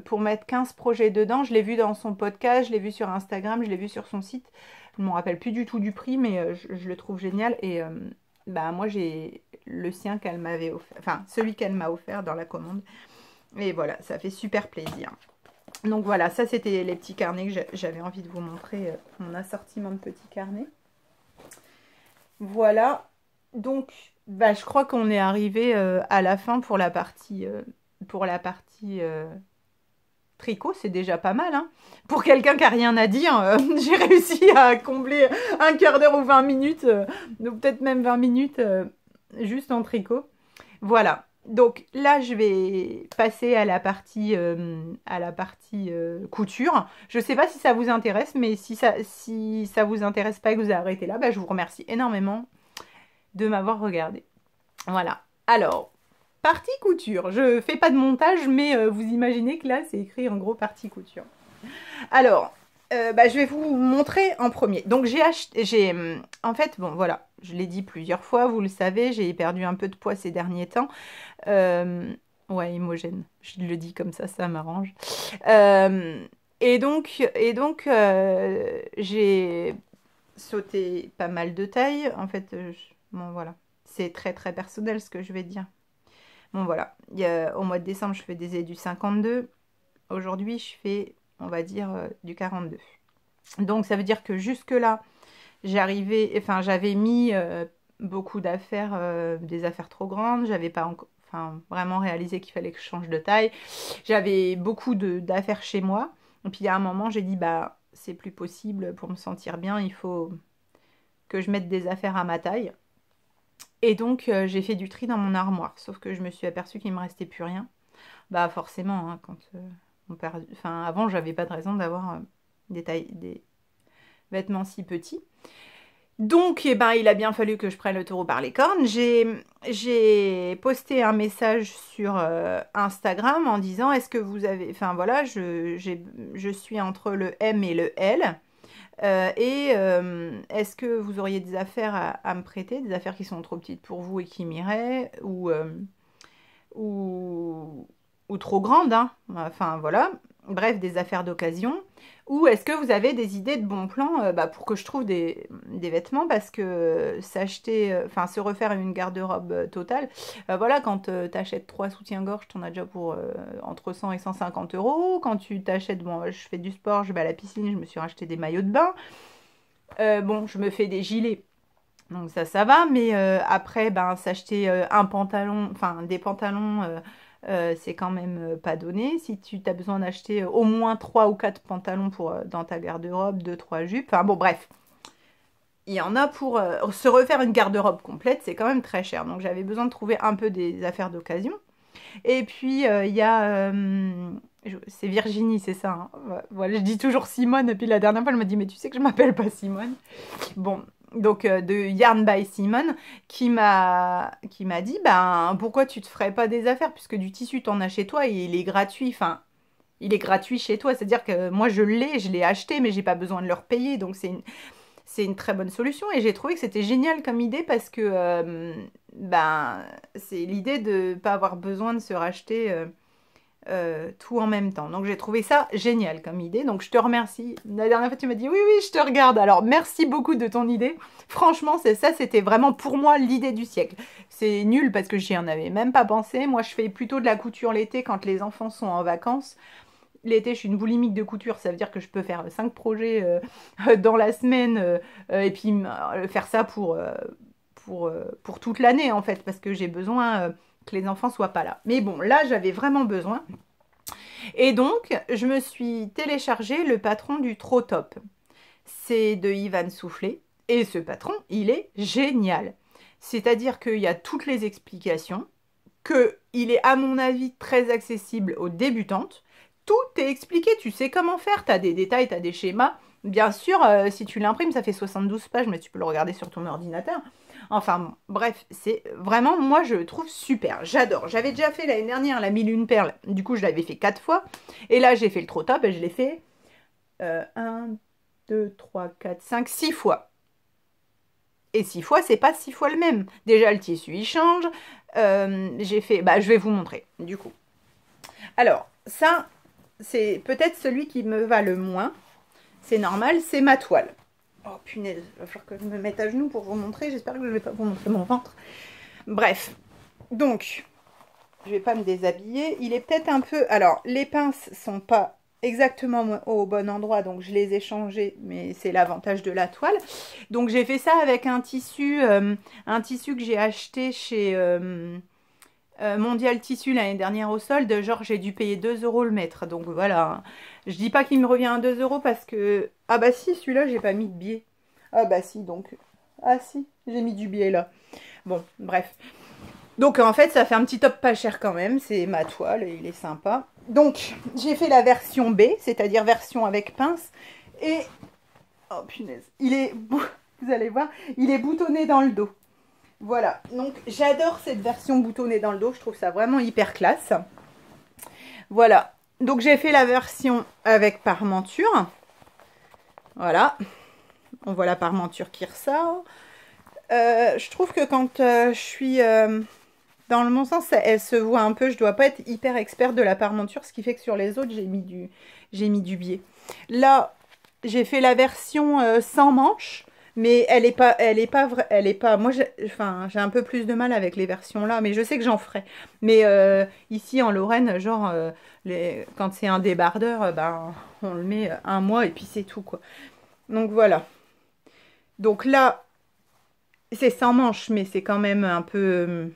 pour mettre 15 projets dedans. Je l'ai vu dans son podcast, je l'ai vu sur Instagram, je l'ai vu sur son site. Je ne me rappelle plus du tout du prix, mais je le trouve génial. Et bah, moi, j'ai le sien qu'elle m'avait offert, enfin celui qu'elle m'a offert dans la commande. Et voilà, ça fait super plaisir. Donc voilà, ça c'était les petits carnets que j'avais envie de vous montrer, mon assortiment de petits carnets. Voilà, donc bah, je crois qu'on est arrivé à la fin pour la partie, tricot, c'est déjà pas mal. Hein. Pour quelqu'un qui n'a rien à dire, j'ai réussi à combler un quart d'heure ou 20 minutes, ou peut-être même 20 minutes juste en tricot. Voilà. Donc là, je vais passer à la partie, couture. Je ne sais pas si ça vous intéresse, mais si ça vous intéresse pas et que vous arrêtez là, bah, je vous remercie énormément de m'avoir regardé. Voilà. Alors, partie couture. Je fais pas de montage, mais vous imaginez que là, c'est écrit en gros partie couture. Alors, je vais vous montrer en premier. Donc, en fait, bon, voilà, je l'ai dit plusieurs fois, vous le savez, j'ai perdu un peu de poids ces derniers temps. Ouais, Imogène, je le dis comme ça m'arrange. Et donc j'ai sauté pas mal de taille. En fait, bon, voilà. C'est très très personnel ce que je vais dire. Bon voilà, au mois de décembre je faisais du 52, aujourd'hui je fais on va dire du 42. Donc ça veut dire que jusque là j'avais mis beaucoup d'affaires, des affaires trop grandes, j'avais pas vraiment réalisé qu'il fallait que je change de taille, j'avais beaucoup d'affaires chez moi, et puis à un moment j'ai dit bah c'est plus possible, pour me sentir bien il faut que je mette des affaires à ma taille. Et donc, j'ai fait du tri dans mon armoire. Sauf que je me suis aperçue qu'il ne me restait plus rien. Bah forcément, hein, quand on perd... Enfin, avant, j'avais pas de raison d'avoir des vêtements si petits. Donc, eh ben, il a bien fallu que je prenne le taureau par les cornes. J'ai posté un message sur Instagram en disant, est-ce que vous avez... Enfin, voilà, je suis entre le M et le L. Est-ce que vous auriez des affaires à me prêter, des affaires qui sont trop petites pour vous et qui m'iraient, ou trop grandes, hein. Enfin voilà, bref, des affaires d'occasion, ou est-ce que vous avez des idées de bons plans pour que je trouve des vêtements, parce que se refaire une garde-robe totale, voilà, quand t'achètes 3 soutiens-gorge, t'en as déjà pour entre 100 et 150 euros. Quand tu t'achètes, bon, je fais du sport, je vais à la piscine, je me suis racheté des maillots de bain, bon, je me fais des gilets, donc ça va, mais après, ben, s'acheter un pantalon, enfin des pantalons, c'est quand même pas donné. Si tu as besoin d'acheter au moins 3 ou 4 pantalons pour, dans ta garde-robe, 2, 3 jupes, enfin bon, bref. il y en a pour se refaire une garde-robe complète, c'est quand même très cher. Donc j'avais besoin de trouver un peu des affaires d'occasion. Et puis il y a... c'est Virginie, c'est ça. Hein. Voilà, je dis toujours Simone. Et puis la dernière fois, elle m'a dit, mais tu sais que je m'appelle pas Simone. Bon, donc de Yarn by Simone, qui m'a dit, ben pourquoi tu te ferais pas des affaires, puisque du tissu, t'en as chez toi et il est gratuit. Enfin, il est gratuit chez toi. C'est-à-dire que moi, je l'ai acheté, mais j'ai pas besoin de le repayer. Donc c'est une très bonne solution et j'ai trouvé que c'était génial comme idée parce que ben, c'est l'idée de ne pas avoir besoin de se racheter tout en même temps. Donc j'ai trouvé ça génial comme idée. Donc je te remercie. La dernière fois tu m'as dit oui, oui, je te regarde. Alors merci beaucoup de ton idée. Franchement, ça c'était vraiment pour moi l'idée du siècle. C'est nul parce que j'y en avais même pas pensé. Moi je fais plutôt de la couture l'été quand les enfants sont en vacances. L'été, je suis une boulimique de couture, ça veut dire que je peux faire 5 projets dans la semaine et puis faire ça pour toute l'année en fait, parce que j'ai besoin que les enfants soient pas là. Mais bon, là, j'avais vraiment besoin. Et donc, je me suis téléchargé le patron du Trop Top. C'est de Ivan Soufflé. Et ce patron, il est génial. C'est-à-dire qu'il y a toutes les explications, qu'il est à mon avis très accessible aux débutantes. Tout est expliqué, tu sais comment faire, tu as des détails, tu as des schémas. Bien sûr, si tu l'imprimes, ça fait 72 pages, mais tu peux le regarder sur ton ordinateur. Enfin, bon, bref, c'est vraiment, moi, je le trouve super. J'adore. J'avais déjà fait l'année dernière la 1001 perles. Du coup, je l'avais fait 4 fois. Et là, j'ai fait le Trop Top et je l'ai fait 1, 2, 3, 4, 5, 6 fois. Et 6 fois, c'est pas 6 fois le même. Déjà, le tissu, il change. J'ai fait... Bah, je vais vous montrer, du coup. Alors, ça, c'est peut-être celui qui me va le moins. C'est normal, c'est ma toile. Oh punaise, il va falloir que je me mette à genoux pour vous montrer. J'espère que je ne vais pas vous montrer mon ventre. Bref, donc, je vais pas me déshabiller. Il est peut-être un peu... Alors, les pinces sont pas exactement au bon endroit, donc je les ai changées, mais c'est l'avantage de la toile. Donc, j'ai fait ça avec un tissu que j'ai acheté chez... Mondial Tissu l'année dernière au solde, genre j'ai dû payer 2 € le mètre. Donc voilà, je dis pas qu'il me revient à 2 € parce que... Ah bah si, celui-là j'ai pas mis de biais. Ah bah si, donc... Ah si, j'ai mis du biais là. Bon, bref. Donc en fait ça fait un petit top pas cher quand même, c'est ma toile et il est sympa. Donc j'ai fait la version B, c'est-à-dire version avec pince. Et... Oh punaise, il est... Vous allez voir, il est boutonné dans le dos. Voilà, donc j'adore cette version boutonnée dans le dos, je trouve ça vraiment hyper classe. Voilà, donc j'ai fait la version avec parmenture. Voilà, on voit la parmenture qui ressort. Je trouve que quand je suis dans le bon sens, elle se voit un peu. Je dois pas être hyper experte de la parmenture, ce qui fait que sur les autres, j'ai mis du biais. Là, j'ai fait la version sans manches. Mais elle est pas, moi j'ai un peu plus de mal avec les versions là, mais je sais que j'en ferai. Mais ici en Lorraine, genre, quand c'est un débardeur, ben, on le met un mois et puis c'est tout quoi. Donc voilà. Donc là, c'est sans manche, mais c'est quand même un peu,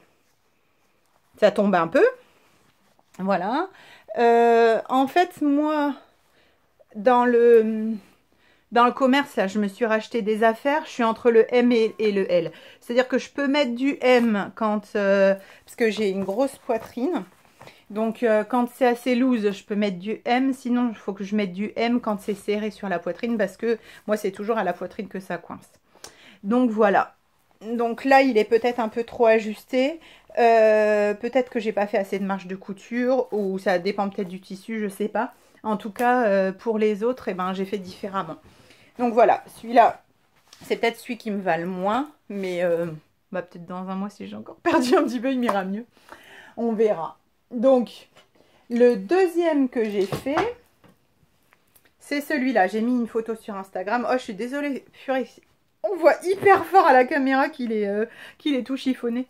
ça tombe un peu. Voilà. En fait, moi, dans le commerce, là, je me suis racheté des affaires. Je suis entre le M et le L. C'est-à-dire que je peux mettre du M quand... parce que j'ai une grosse poitrine. Donc, quand c'est assez loose, je peux mettre du M. Sinon, il faut que je mette du M quand c'est serré sur la poitrine. Parce que moi, c'est toujours à la poitrine que ça coince. Donc, voilà. Donc là, il est peut-être un peu trop ajusté. Peut-être que j'ai pas fait assez de marge de couture. Ou ça dépend peut-être du tissu, je sais pas. En tout cas, pour les autres, eh ben, j'ai fait différemment. Donc voilà, celui-là, c'est peut-être celui qui me va le moins, mais bah, peut-être dans un mois, si j'ai encore perdu un petit peu, il m'ira mieux. On verra. Donc, le deuxième que j'ai fait, c'est celui-là. J'ai mis une photo sur Instagram. Oh, je suis désolée, purée. On voit hyper fort à la caméra qu'il est tout chiffonné.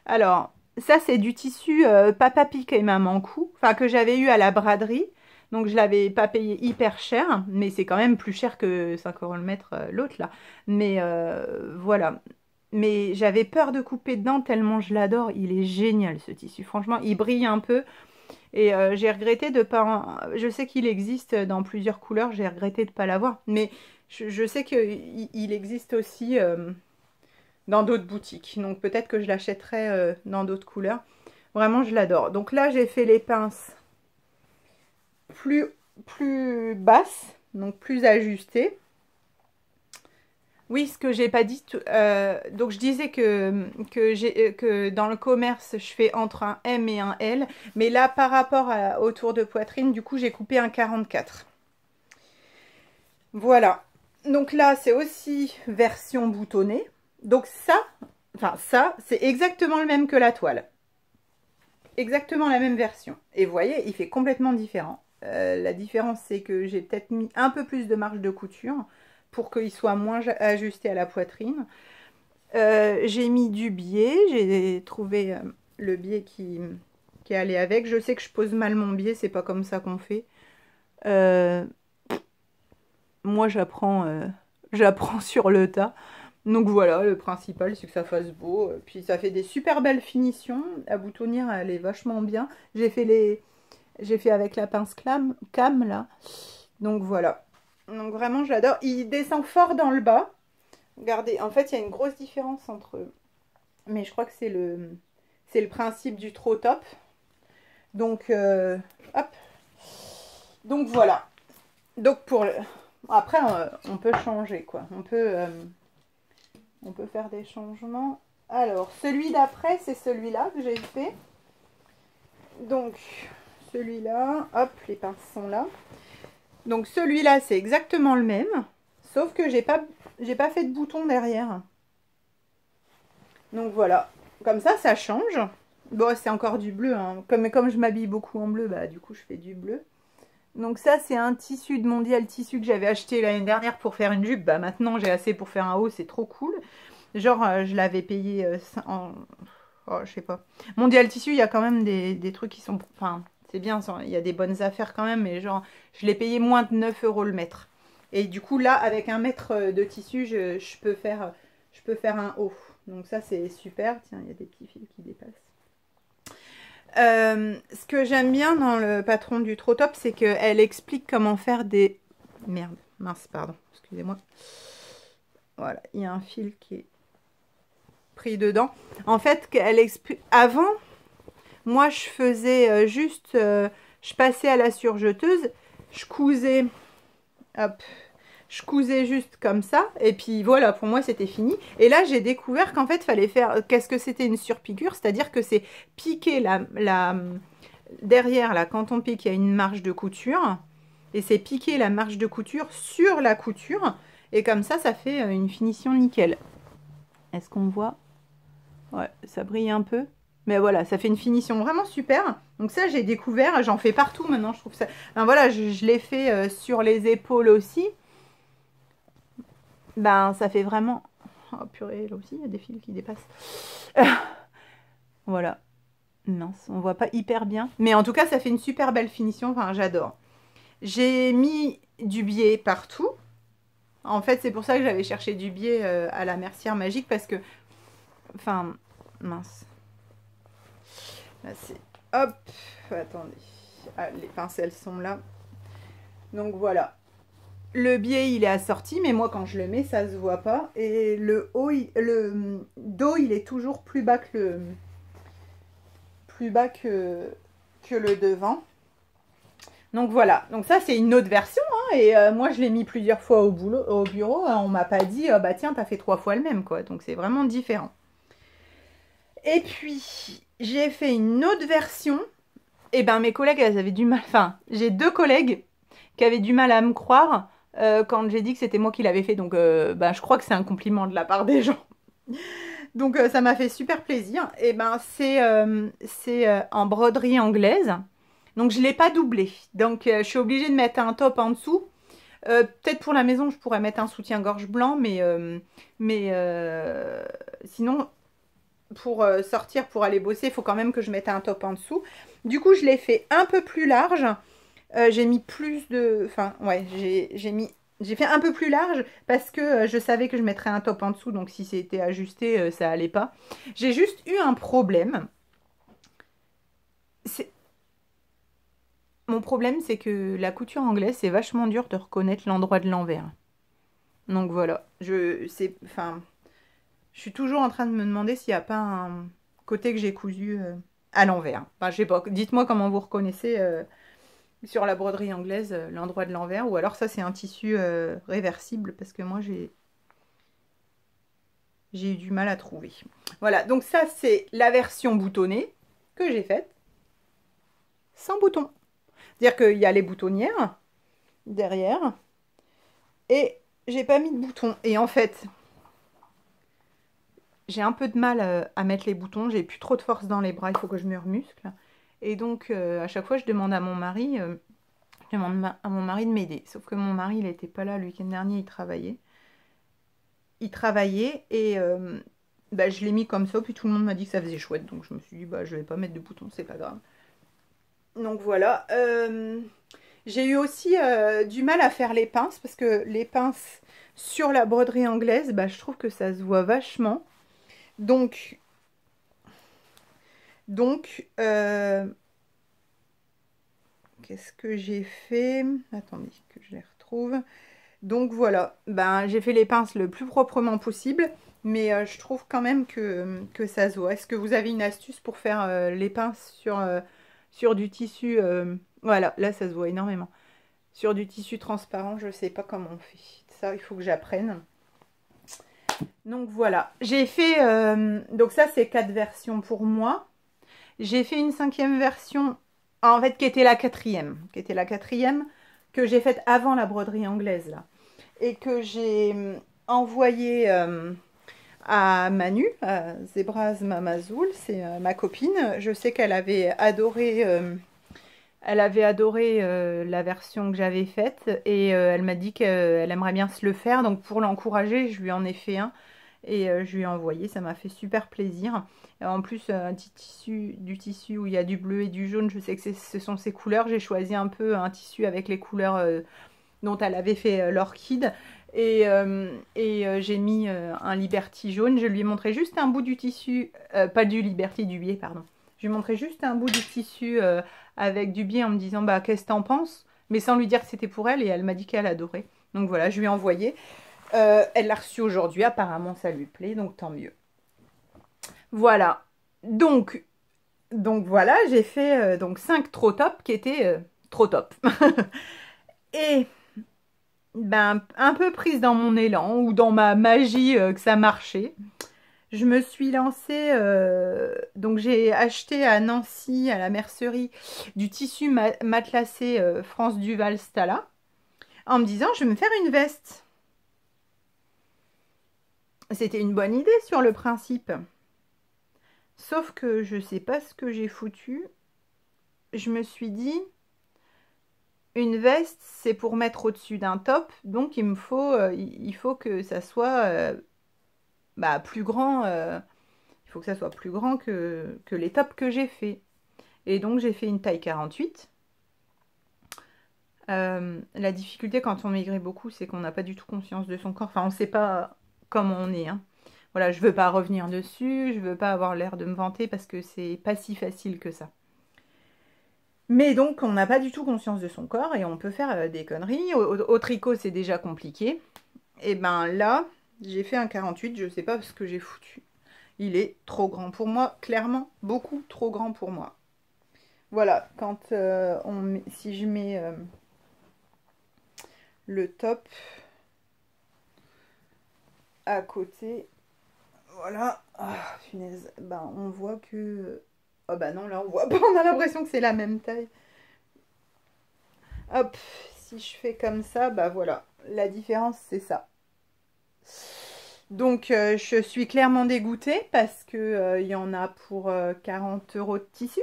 Alors, ça, c'est du tissu Papa Pic et Maman Cou, enfin, que j'avais eu à la braderie. Donc, je ne l'avais pas payé hyper cher, mais c'est quand même plus cher que 5 € le mètre, l'autre, là. Mais voilà. Mais j'avais peur de couper dedans tellement je l'adore. Il est génial, ce tissu. Franchement, il brille un peu. Et j'ai regretté de pas... Je sais qu'il existe dans plusieurs couleurs. J'ai regretté de ne pas l'avoir. Mais Je sais qu'il existe aussi dans d'autres boutiques. Donc peut-être que je l'achèterai dans d'autres couleurs. Vraiment, je l'adore. Donc là, j'ai fait les pinces plus basses, donc plus ajustées. Oui, ce que j'ai pas dit, donc je disais que dans le commerce, je fais entre un M et un L. Mais là, par rapport au tour de poitrine, du coup, j'ai coupé un 44. Voilà. Donc là, c'est aussi version boutonnée. Donc ça, c'est exactement le même que la toile. Exactement la même version. Et vous voyez, il fait complètement différent. La différence, c'est que j'ai peut-être mis un peu plus de marge de couture pour qu'il soit moins ajusté à la poitrine. J'ai mis du biais. J'ai trouvé le biais qui est allé avec. Je sais que je pose mal mon biais, c'est pas comme ça qu'on fait. Moi, j'apprends sur le tas. Donc voilà, le principal, c'est que ça fasse beau. Puis ça fait des super belles finitions. La boutonnière, elle est vachement bien. J'ai fait avec la pince cam, là. Donc voilà. Donc vraiment, j'adore. Il descend fort dans le bas. Regardez, en fait, il y a une grosse différence entre eux. Mais je crois que c'est le principe du trop top. Donc, hop. Donc voilà. Donc après, on peut changer, quoi. On peut faire des changements. Alors, celui d'après, c'est celui-là que j'ai fait. Donc, celui-là, hop, les pinces sont là. Donc, celui-là, c'est exactement le même. Sauf que j'ai pas fait de bouton derrière. Donc, voilà. Comme ça change. Bon, c'est encore du bleu, hein. Comme je m'habille beaucoup en bleu, bah, du coup, je fais du bleu. Donc ça, c'est un tissu de Mondial Tissu que j'avais acheté l'année dernière pour faire une jupe. Bah maintenant, j'ai assez pour faire un haut, c'est trop cool. Genre, je l'avais payé oh, je sais pas. Mondial Tissu, il y a quand même des trucs qui sont... Enfin, c'est bien, il y a des bonnes affaires quand même, mais genre, je l'ai payé moins de 9 € le mètre. Et du coup, là, avec un mètre de tissu, je peux faire un haut. Donc ça, c'est super. Tiens, il y a des petits fils qui dépassent. Ce que j'aime bien dans le patron du Trop Top, c'est qu'elle explique comment faire des... Merde, mince, pardon, excusez-moi. Voilà, il y a un fil qui est pris dedans. En fait, elle explique... Avant, moi, je faisais juste... je passais à la surjeteuse, je cousais... Hop, je cousais juste comme ça, et puis voilà, pour moi c'était fini. Et là j'ai découvert qu'en fait il fallait faire, qu'est-ce que c'était une surpiqûre, c'est-à-dire que c'est piquer derrière là, quand on pique il y a une marge de couture, et c'est piquer la marge de couture sur la couture, et comme ça fait une finition nickel. Est-ce qu'on voit? Ouais, ça brille un peu. Mais voilà, ça fait une finition vraiment super. Donc ça, j'ai découvert, j'en fais partout maintenant, je trouve ça... Enfin, voilà, je l'ai fait sur les épaules aussi. Ben, ça fait vraiment... Oh purée, là aussi, il y a des fils qui dépassent. Voilà. Mince, on voit pas hyper bien. Mais en tout cas, ça fait une super belle finition. Enfin, j'adore. J'ai mis du biais partout. En fait, c'est pour ça que j'avais cherché du biais à la Mercière Magique. Parce que... Enfin, mince. Là, c'est... Hop, attendez. Ah, les pincelles sont là. Donc, voilà. Le biais, il est assorti, mais moi, quand je le mets, ça se voit pas. Et le dos, il est toujours plus bas que le devant. Donc, voilà. Donc, ça, c'est une autre version. Hein, et moi, je l'ai mis plusieurs fois au bureau. On m'a pas dit, bah tiens, t'as fait 3 fois le même, quoi. Donc, c'est vraiment différent. Et puis, j'ai fait une autre version. Et ben, mes collègues, elles avaient du mal. Enfin, j'ai 2 collègues qui avaient du mal à me croire. Quand j'ai dit que c'était moi qui l'avais fait. Donc, bah, je crois que c'est un compliment de la part des gens. Donc, ça m'a fait super plaisir. Et ben, c'est en broderie anglaise. Donc, je ne l'ai pas doublé. Donc, je suis obligée de mettre un top en dessous. Peut-être pour la maison, je pourrais mettre un soutien-gorge blanc. Mais sinon, pour sortir, pour aller bosser, il faut quand même que je mette un top en dessous. Du coup, je l'ai fait un peu plus large. J'ai mis plus de... Enfin, ouais, j'ai fait un peu plus large parce que je savais que je mettrais un top en dessous. Donc, si c'était ajusté, ça allait pas. J'ai juste eu un problème. Mon problème, c'est que la couture anglaise, c'est vachement dur de reconnaître l'endroit de l'envers. Donc voilà, enfin, je suis toujours en train de me demander s'il n'y a pas un côté que j'ai cousu à l'envers. Enfin, je sais pas, dites-moi comment vous reconnaissez sur la broderie anglaise l'endroit de l'envers, ou alors ça c'est un tissu réversible, parce que moi j'ai eu du mal à trouver. Voilà, donc ça c'est la version boutonnée que j'ai faite sans bouton. C'est-à-dire qu'il y a les boutonnières derrière et j'ai pas mis de bouton. Et en fait, j'ai un peu de mal à mettre les boutons. J'ai plus trop de force dans les bras, il faut que je me remuscle. Et donc à chaque fois je demande à mon mari, à mon mari de m'aider. Sauf que mon mari il n'était pas là le week-end dernier, il travaillait. Et bah, je l'ai mis comme ça, puis tout le monde m'a dit que ça faisait chouette, donc je me suis dit bah je vais pas mettre de boutons, c'est pas grave. Donc voilà. J'ai eu aussi du mal à faire les pinces, parce que les pinces sur la broderie anglaise, bah, je trouve que ça se voit vachement. Donc qu'est-ce que j'ai fait? Attendez que je les retrouve. Donc voilà, ben, j'ai fait les pinces le plus proprement possible, mais je trouve quand même que ça se voit. Est-ce que vous avez une astuce pour faire les pinces sur du tissu voilà, là ça se voit énormément. Sur du tissu transparent, je ne sais pas comment on fait. Ça, il faut que j'apprenne. Donc voilà, j'ai fait... donc ça, c'est 4 versions pour moi. J'ai fait une 5e version, en fait, qui était la 4e. Que j'ai faite avant la broderie anglaise, là. Et que j'ai envoyée à Manu, à Zebraz Mamazoul, c'est ma copine. Je sais qu'elle avait adoré... la version que j'avais faite et elle m'a dit qu'elle aimerait bien se le faire. Donc pour l'encourager, je lui en ai fait un et je lui ai envoyé. Ça m'a fait super plaisir. En plus, du tissu où il y a du bleu et du jaune, je sais que ce sont ses couleurs. J'ai choisi un peu un tissu avec les couleurs dont elle avait fait l'orchide. Et j'ai mis un Liberty jaune. Je lui ai montré juste un bout du tissu, pas du Liberty, du biais, pardon. Je lui ai montré juste un bout du tissu avec du biais en me disant bah qu'est-ce que t'en penses, mais sans lui dire que c'était pour elle, et elle m'a dit qu'elle adorait. Donc voilà, je lui ai envoyé. Elle l'a reçu aujourd'hui, apparemment ça lui plaît, donc tant mieux. Voilà. Donc voilà, j'ai fait donc 5 trop top qui étaient trop top. Et ben un peu prise dans mon élan ou dans ma magie que ça marchait. Je me suis lancée, donc j'ai acheté à Nancy, à la mercerie, du tissu matelassé France Duval Stala, en me disant, je vais me faire une veste. C'était une bonne idée sur le principe. Sauf que je sais pas ce que j'ai foutu. Je me suis dit, une veste, c'est pour mettre au-dessus d'un top, donc il faut que ça soit bah, plus grand. Il faut que ça soit plus grand que les tops que j'ai fait. Et donc j'ai fait une taille 48. La difficulté quand on maigrit beaucoup, c'est qu'on n'a pas du tout conscience de son corps. Enfin, on ne sait pas comment on est. Hein. Voilà, je veux pas revenir dessus, je veux pas avoir l'air de me vanter parce que c'est pas si facile que ça. Mais donc, on n'a pas du tout conscience de son corps et on peut faire des conneries. Au tricot, c'est déjà compliqué. Et ben là, j'ai fait un 48, je sais pas ce que j'ai foutu. Il est trop grand pour moi, clairement, beaucoup trop grand pour moi. Voilà, quand si je mets le top à côté, voilà, ah, punaise, ben on voit que, oh bah non, là on voit pas, on a l'impression que c'est la même taille. Hop, si je fais comme ça, bah voilà, la différence c'est ça. Donc je suis clairement dégoûtée parce que il y en a pour 40 € de tissu.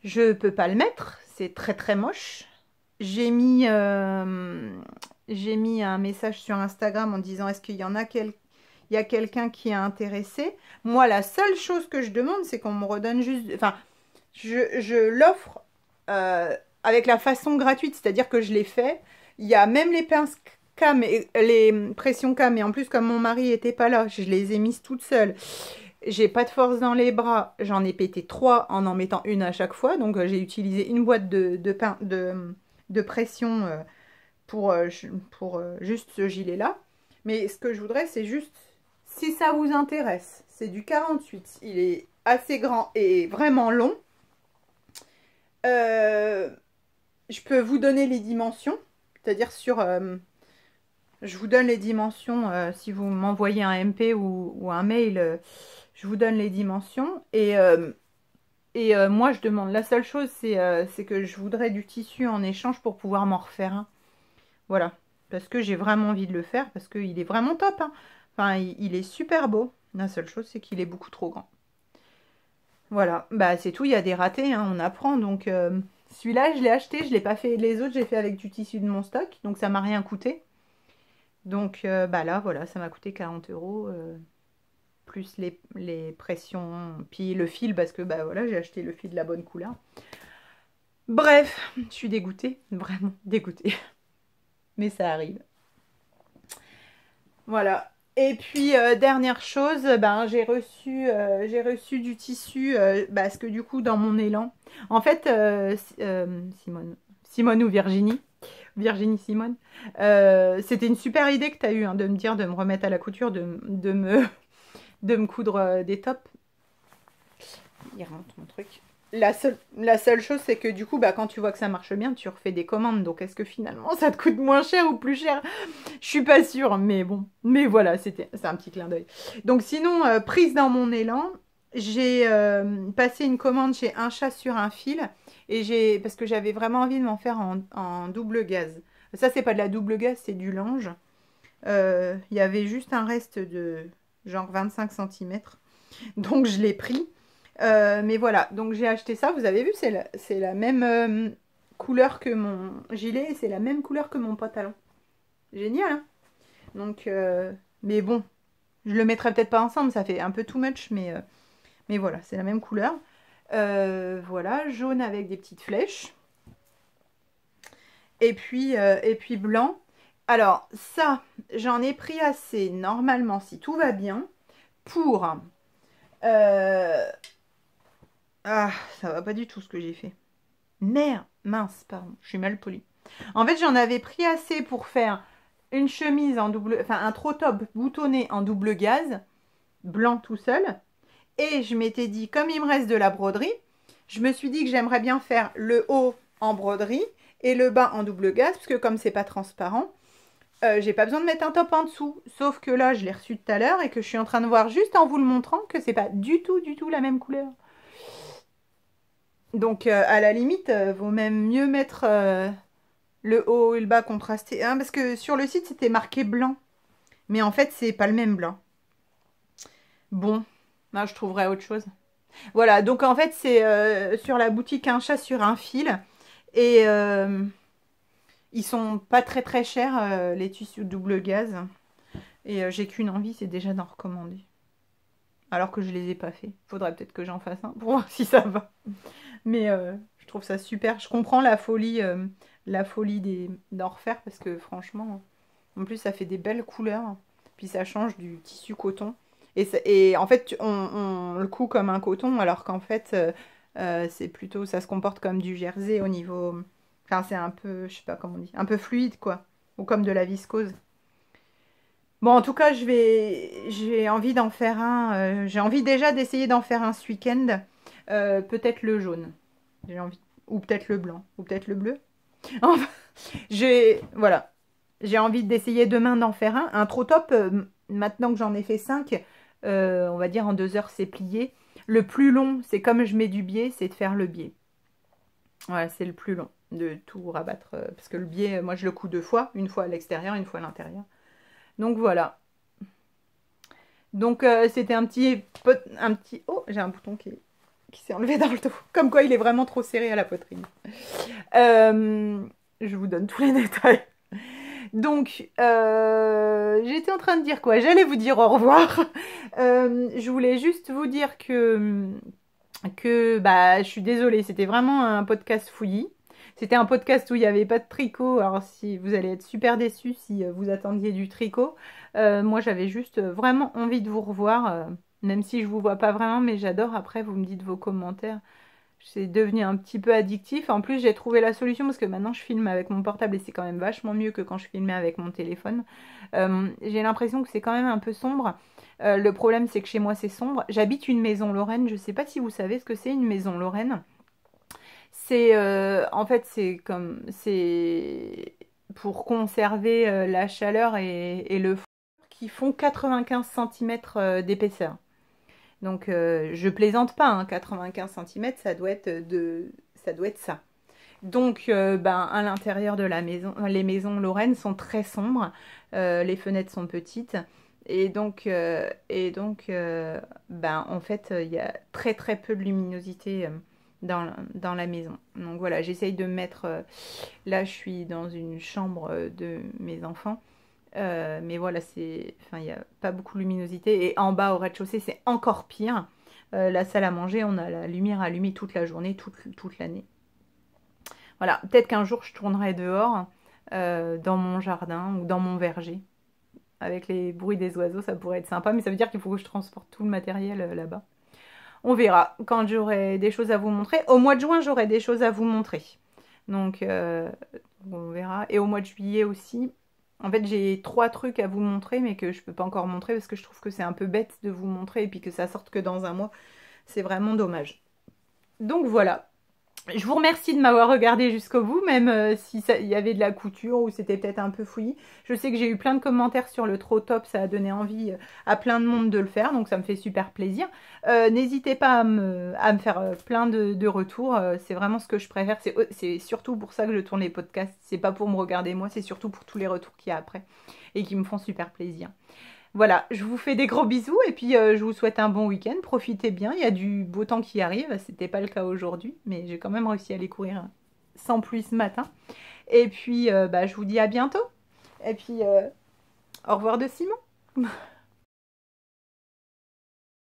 Je peux pas le mettre, c'est très très moche. J'ai mis un message sur Instagram en disant est-ce qu'il y en a il y a quelqu'un qui est intéressé. Moi, la seule chose que je demande, c'est qu'on me redonne juste... Enfin, je l'offre avec la façon gratuite, c'est-à-dire que je l'ai fait. Il y a même les pinces cam et les pressions cam, et en plus, comme mon mari était pas là, je les ai mises toutes seules. J'ai pas de force dans les bras, j'en ai pété 3 en mettant une à chaque fois. Donc j'ai utilisé une boîte de pression pour juste ce gilet-là. Mais ce que je voudrais, c'est juste, si ça vous intéresse, c'est du 48. Il est assez grand et vraiment long. Je peux vous donner les dimensions, c'est-à-dire je vous donne les dimensions, si vous m'envoyez un MP ou un mail, je vous donne les dimensions. Et moi, je demande, la seule chose, c'est que je voudrais du tissu en échange pour pouvoir m'en refaire un. Voilà, parce que j'ai vraiment envie de le faire, parce qu'il est vraiment top, hein. Enfin, il est super beau. La seule chose, c'est qu'il est beaucoup trop grand. Voilà, bah c'est tout, il y a des ratés, hein, on apprend. Donc celui-là, je l'ai acheté, je ne l'ai pas fait. Les autres, j'ai fait avec du tissu de mon stock, donc ça m'a rien coûté. Donc bah là, voilà, ça m'a coûté 40 €, plus les pressions, puis le fil, parce que bah voilà, j'ai acheté le fil de la bonne couleur. Bref, je suis dégoûtée, vraiment dégoûtée. Mais ça arrive. Voilà. Et puis, dernière chose, ben, j'ai reçu du tissu, parce que du coup, dans mon élan, en fait, Simone ou Virginie Simone, c'était une super idée que tu as eue, hein, de me dire de me remettre à la couture, de me coudre des tops. Il remonte mon truc. La seule chose, c'est que du coup, bah, quand tu vois que ça marche bien, tu refais des commandes. Donc, est-ce que finalement, ça te coûte moins cher ou plus cher? Je suis pas sûre, mais bon. Mais voilà, c'est un petit clin d'œil. Donc, sinon, prise dans mon élan, j'ai passé une commande chez Un Chat sur un fil. Parce que j'avais vraiment envie de m'en faire en double gaze. Ça, c'est pas de la double gaze, c'est du lange. Il y avait juste un reste de genre 25 cm. Donc, je l'ai pris. Mais voilà, donc j'ai acheté ça. Vous avez vu, c'est la même couleur que mon gilet et c'est la même couleur que mon pantalon. Génial, hein? Donc, mais bon, je le mettrai peut-être pas ensemble, ça fait un peu too much, mais voilà, c'est la même couleur. Voilà, jaune avec des petites flèches. Et puis blanc. Alors, ça, j'en ai pris assez, normalement, si tout va bien, pour... Ah, ça va pas du tout ce que j'ai fait. Merde, mince, pardon, je suis mal polie. En fait, j'en avais pris assez pour faire une chemise en double, enfin un trop top boutonné en double gaze, blanc tout seul. Et je m'étais dit, comme il me reste de la broderie, je me suis dit que j'aimerais bien faire le haut en broderie et le bas en double gaze, parce que comme c'est pas transparent, j'ai pas besoin de mettre un top en dessous. Sauf que là, je l'ai reçu tout à l'heure et que je suis en train de voir juste en vous le montrant que c'est pas du tout la même couleur. Donc, à la limite, vaut même mieux mettre le haut et le bas contrastés. Hein, parce que sur le site, c'était marqué blanc. Mais en fait, c'est pas le même blanc. Bon, là, je trouverai autre chose. Voilà, donc en fait, c'est sur la boutique Un Chat sur un fil. Et ils sont pas très chers, les tissus double gaze. Et j'ai qu'une envie, c'est déjà d'en recommander. Alors que je les ai pas fait. Faudrait peut-être que j'en fasse un pour voir si ça va. Mais je trouve ça super. Je comprends la folie d'en refaire parce que franchement, en plus ça fait des belles couleurs. Puis ça change du tissu coton. Et en fait, on le coud comme un coton alors qu'en fait, c'est plutôt, ça se comporte comme du jersey au niveau... Enfin, c'est un peu, je sais pas comment on dit, un peu fluide quoi. Ou comme de la viscose. Bon, en tout cas, j'ai envie d'en faire un. J'ai envie déjà d'essayer d'en faire un ce week-end. Peut-être le jaune. J'ai envie. Ou peut-être le blanc. Ou peut-être le bleu. Enfin, voilà. J'ai envie d'essayer demain d'en faire un. Un trop top, maintenant que j'en ai fait 5, on va dire en 2 heures, c'est plié. Le plus long, c'est comme je mets du biais, c'est de faire le biais. Voilà, c'est le plus long de tout rabattre. Parce que le biais, moi, je le couds 2 fois. Une fois à l'extérieur, une fois à l'intérieur. Donc voilà. Donc c'était un petit... Oh, j'ai un bouton qui s'est enlevé dans le dos. Comme quoi il est vraiment trop serré à la poitrine. Je vous donne tous les détails. Donc j'étais en train de dire quoi? J'allais vous dire au revoir. Je voulais juste vous dire que bah, je suis désolée. C'était vraiment un podcast fouillis. C'était un podcast où il n'y avait pas de tricot. Alors, si vous allez être super déçus si vous attendiez du tricot. Moi, j'avais juste vraiment envie de vous revoir. Même si je vous vois pas vraiment, mais j'adore. Après, vous me dites vos commentaires. C'est devenu un petit peu addictif. En plus, j'ai trouvé la solution parce que maintenant, je filme avec mon portable et c'est quand même vachement mieux que quand je filmais avec mon téléphone. J'ai l'impression que c'est quand même un peu sombre. Le problème, c'est que chez moi, c'est sombre. J'habite une maison lorraine. Je ne sais pas si vous savez ce que c'est une maison lorraine. C'est en fait, c'est pour conserver la chaleur et le froid qui font 95 cm d'épaisseur. Donc je plaisante pas, hein, 95 cm, ça doit être ça. Donc ben, à l'intérieur de la maison, les maisons lorraines sont très sombres, les fenêtres sont petites. Ben, en fait, il y a très très peu de luminosité dans la maison. Donc voilà, j'essaye de mettre... là, je suis dans une chambre de mes enfants. Mais voilà, enfin, il n'y a pas beaucoup de luminosité. Et en bas, au rez-de-chaussée, c'est encore pire. La salle à manger, on a la lumière allumée toute la journée, toute l'année. Voilà, peut-être qu'un jour, je tournerai dehors, dans mon jardin ou dans mon verger. Avec les bruits des oiseaux, ça pourrait être sympa. Mais ça veut dire qu'il faut que je transporte tout le matériel là-bas. On verra quand j'aurai des choses à vous montrer. Au mois de juin, j'aurai des choses à vous montrer. Donc, on verra. Et au mois de juillet aussi. En fait, j'ai 3 trucs à vous montrer, mais que je ne peux pas encore montrer parce que je trouve que c'est un peu bête de vous montrer et puis que ça sorte que dans un mois. C'est vraiment dommage. Donc voilà. Je vous remercie de m'avoir regardé jusqu'au bout, même si il y avait de la couture ou c'était peut-être un peu fouillis. Je sais que j'ai eu plein de commentaires sur le trop top, ça a donné envie à plein de monde de le faire, donc ça me fait super plaisir. N'hésitez pas à me faire plein de retours, c'est vraiment ce que je préfère. C'est surtout pour ça que je tourne les podcasts, c'est pas pour me regarder moi, c'est surtout pour tous les retours qu'il y a après et qui me font super plaisir. Voilà, je vous fais des gros bisous et puis je vous souhaite un bon week-end. Profitez bien, il y a du beau temps qui arrive. C'était pas le cas aujourd'hui, mais j'ai quand même réussi à aller courir sans pluie ce matin. Et puis, bah, je vous dis à bientôt. Et puis, au revoir de Simon.